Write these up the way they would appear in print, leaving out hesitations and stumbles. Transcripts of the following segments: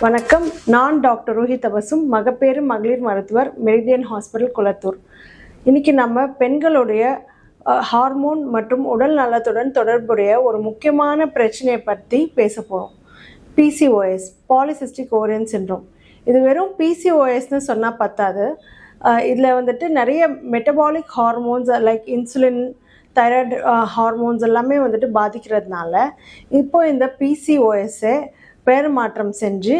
வணக்கம். நான் டாக்டர் ரூஹி தபசும், மகப்பேறு மகளிர் மருத்துவர், மெரிடியன் ஹாஸ்பிட்டல், குளத்தூர். இன்னைக்கு நம்ம பெண்களுடைய ஹார்மோன் மற்றும் உடல் நலத்துடன் தொடர்புடைய ஒரு முக்கியமான பிரச்சனையை பற்றி பேச போகிறோம். PCOS, polycystic ovarian syndrome. இது வெறும் PCOSன்னு சொன்னால் பத்தாது. இதில் வந்துட்டு நிறைய metabolic hormones like insulin, thyroid hormones எல்லாமே வந்துட்டு பாதிக்கிறதுனால இப்போ இந்த PCOSஐ பேர் மாற்றம் செஞ்சு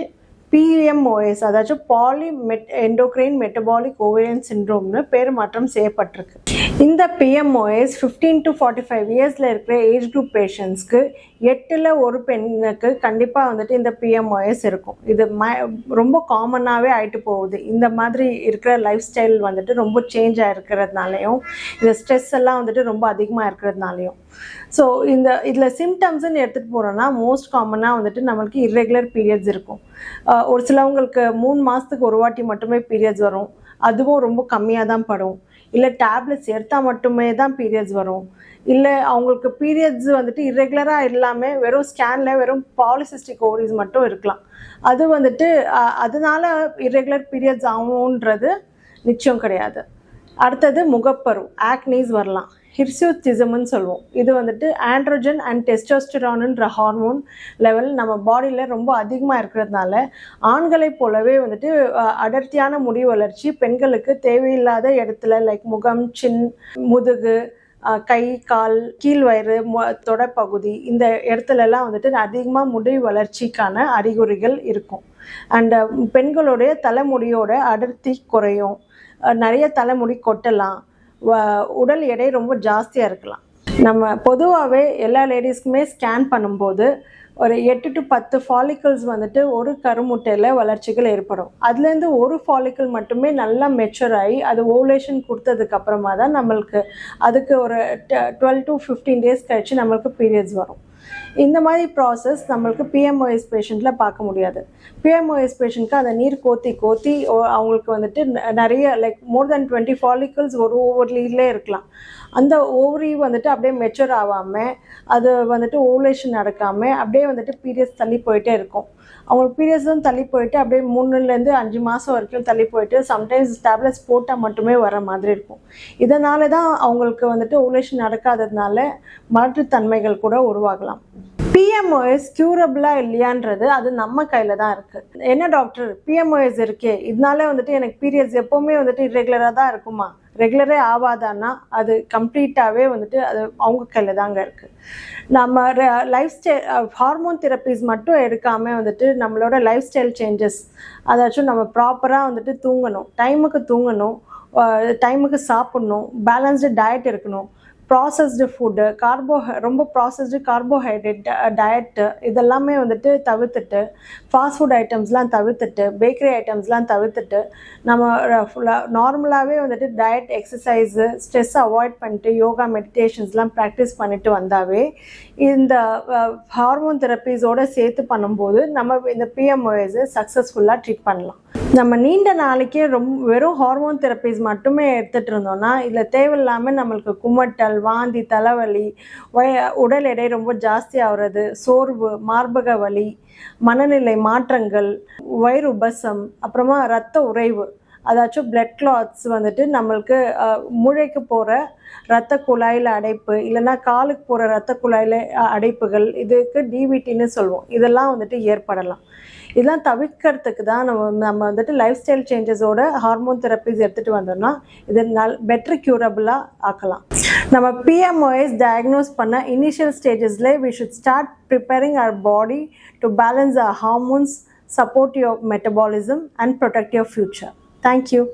PMOS, அதாச்சும் எண்டோக்ரைன் மெட்டபாலிக் ஓவேரியன் சிண்ட்ரோம்னு பேர் மாற்றம் செய்யப்பட்டிருக்கு. இந்த PMOS 15 to 45 இயர்ஸில் இருக்கிற ஏஜ் குரூப் பேஷண்ட்ஸ்க்கு 8ல் ஒரு பெண்ணுக்கு கண்டிப்பாக வந்துட்டு இந்த PMOS இருக்கும். இது ரொம்ப காமனாகவே ஆகிட்டு போகுது. இந்த மாதிரி இருக்கிற லைஃப் ஸ்டைல் வந்துட்டு ரொம்ப சேஞ்ச் ஆகிருக்கிறதுனாலையும், இந்த ஸ்ட்ரெஸ் எல்லாம் வந்துட்டு ரொம்ப அதிகமாக இருக்கிறதுனாலையும். ஸோ இதில் சிம்டம்ஸ்ன்னு எடுத்துகிட்டு போகிறோன்னா மோஸ்ட் காமனாக வந்துட்டு நம்மளுக்கு இர்ரெகுலர் பீரியட்ஸ் இருக்கும். ஒரு சிலவங்களுக்கு 3 மாதத்துக்கு ஒரு வாட்டி மட்டுமே பீரியட்ஸ் வரும். அதுவும் ரொம்ப கம்மியாக தான் படும். இல்லை டேப்லெட்ஸ் எடுத்தால் மட்டுமே தான் பீரியட்ஸ் வரும். இல்லை அவங்களுக்கு பீரியட்ஸ் வந்துட்டு இர்ரெகுலராக இல்லாமல் வெறும் ஸ்கேனில் வெறும் பாலிசிஸ்டிக் ஓவரிஸ் மட்டும் இருக்கலாம். அது வந்துட்டு அதனால இர்ரெகுலர் பீரியட்ஸ் ஆகும்ன்றது நிச்சயம் கிடையாது. அடுத்தது முகப்பரு, ஆக்னீஸ் வரலாம். ஹிர்சூட்டிசம்னு சொல்லுவோம். இது வந்துட்டு ஆண்ட்ரோஜன் அண்ட் டெஸ்டோஸ்டெரான்ன்ற ஹார்மோன் லெவல் நம்ம பாடியில் ரொம்ப அதிகமாக இருக்கிறதுனால ஆண்களை போலவே வந்துட்டு அடர்த்தியான முடி வளர்ச்சி பெண்களுக்கு தேவையில்லாத இடத்துல லைக் முகம், சின், முதுகு, கை, கால், கீழ் வயிறு, தொடைப்பகுதி இந்த இடத்துலலாம் வந்துட்டு அதிகமாக முடி வளர்ச்சிக்கான அறிகுறிகள் இருக்கும். அண்ட் பெண்களுடைய தலைமுடியோட அடர்த்தி குறையும், நிறைய தலைமுடி கொட்டலாம், உடல் எடை ரொம்ப ஜாஸ்தியாக இருக்கலாம். நம்ம பொதுவாகவே எல்லா லேடிஸ்க்குமே ஸ்கேன் பண்ணும்போது ஒரு 8 to 10 ஃபாலிக்கல்ஸ் வந்துட்டு ஒரு கருமுட்டையில் வளர்ச்சிகள் ஏற்படும். அதுலேருந்து ஒரு ஃபாலிக்கல் மட்டுமே நல்லா மெச்சூர் ஆகி அது ஓவுலேஷன் கொடுத்ததுக்கு அப்புறமா தான் நம்மளுக்கு அதுக்கு ஒரு 12 to 15 டேஸ் கழிச்சு நம்மளுக்கு பீரியட்ஸ் வரும். இந்த மாதிரி ப்ராசஸ் நம்மளுக்கு PMOS பேஷண்ட்டில் பார்க்க முடியாது. PMOS பேஷண்ட்க்கு அந்த நீர் கோத்தி அவங்களுக்கு வந்துட்டு நிறைய லைக் மோர் தென் 20 ஃபாலிக்கல்ஸ் ஒரு ஓவரிலே இருக்கலாம். அந்த ஓவரி வந்துட்டு அப்படியே மெச்சூர் ஆகாமல் அது வந்துட்டு ஓவுலேஷன் நடக்காமல் அப்படியே வந்துட்டு பீரியட்ஸ் தள்ளி போயிட்டே இருக்கும். அவங்களுக்கு பீரியட்ஸும் தள்ளி போயிட்டு அப்படியே 3லேருந்து 5 மாதம் வரைக்கும் தள்ளி போயிட்டு சம்டைம்ஸ் டேப்லெட்ஸ் போட்டால் மட்டுமே வர மாதிரி இருக்கும். இதனால தான் அவங்களுக்கு வந்துட்டு ஓவுலேஷன் நடக்காததுனால மாற்றுத்தன்மைகள் கூட உருவாகலாம். PMOS க்யூரபிளாக இல்லையான்றது அது நம்ம கையில் தான் இருக்குது. என்ன டாக்டர் PMOS இருக்கே, இதனால வந்துட்டு எனக்கு பீரியட்ஸ் எப்போவுமே வந்துட்டு இர்ரெகுலராக தான் இருக்குமா, ரெகுலரே ஆகாதான்னா அது கம்ப்ளீட்டாகவே வந்துட்டு அது அவங்க கையில் தாங்க இருக்குது. நம்ம லைஃப் ஸ்டைல் ஹார்மோன் தெரப்பீஸ் மட்டும் எடுக்காமல் வந்துட்டு நம்மளோட லைஃப் ஸ்டைல் சேஞ்சஸ், அதாச்சும் நம்ம ப்ராப்பராக வந்துட்டு தூங்கணும், டைமுக்கு தூங்கணும், டைமுக்கு சாப்பிட்ணும், பேலன்ஸ்டு டயட் இருக்கணும், ப்ராசஸ்டு ஃபுட்டு, ரொம்ப ப்ராசஸ்டு கார்போஹைட்ரேட் டயட்டு இதெல்லாமே வந்துட்டு தவிர்த்துட்டு, ஃபாஸ்ட் ஃபுட் ஐட்டம்ஸ்லாம் தவிர்த்துட்டு, பேக்கரி ஐட்டம்ஸ்லாம் தவிர்த்துட்டு நம்ம நார்மலாகவே வந்துட்டு டயட், எக்ஸசைஸு, ஸ்ட்ரெஸ்ஸை அவாய்ட் பண்ணிட்டு யோகா, மெடிடேஷன்ஸ்லாம் ப்ராக்டிஸ் பண்ணிட்டு வந்தாவே இந்த ஹார்மோன் தெரப்பீஸோடு சேர்த்து பண்ணும்போது நம்ம இந்த PMOSஐ சக்ஸஸ்ஃபுல்லாக ட்ரீட் பண்ணலாம். நம்ம நீண்ட நாளைக்கே வெறும் ஹார்மோன் தெரப்பீஸ் மட்டுமே எடுத்துகிட்டு இருந்தோம்னா இதில் தேவையில்லாமல் நம்மளுக்கு குமட்டல், வாந்தி, தலைவலி, உடல் எடை ரொம்ப ஜாஸ்தி ஆகிறது, சோர்வு, மார்பக வலி, மனநிலை மாற்றங்கள், வயிறு உபசம், அப்புறமா இரத்த உறைவு, அதாச்சும் பிளட் கிளாட்ஸ் வந்துட்டு நம்மளுக்கு மூளைக்கு போகிற இரத்த குழாயில் அடைப்பு, இல்லைன்னா காலுக்கு போகிற இரத்த குழாயில் அடைப்புகள், இதுக்கு DVTன்னு சொல்லுவோம். இதெல்லாம் வந்துட்டு ஏற்படலாம். இதெல்லாம் தவிர்க்கிறதுக்கு தான் நம்ம வந்துட்டு லைஃப் ஸ்டைல் சேஞ்சஸோட ஹார்மோன் தெரப்பீஸ் எடுத்துகிட்டு வந்தோம்னா இது பெட்டர் க்யூரபிளாக ஆக்கலாம். நம்ம PMOS டயக்னோஸ் பண்ண initial ஸ்டேஜஸில் we should start preparing our body to balance our hormones, support your metabolism and protect your future. Thank you.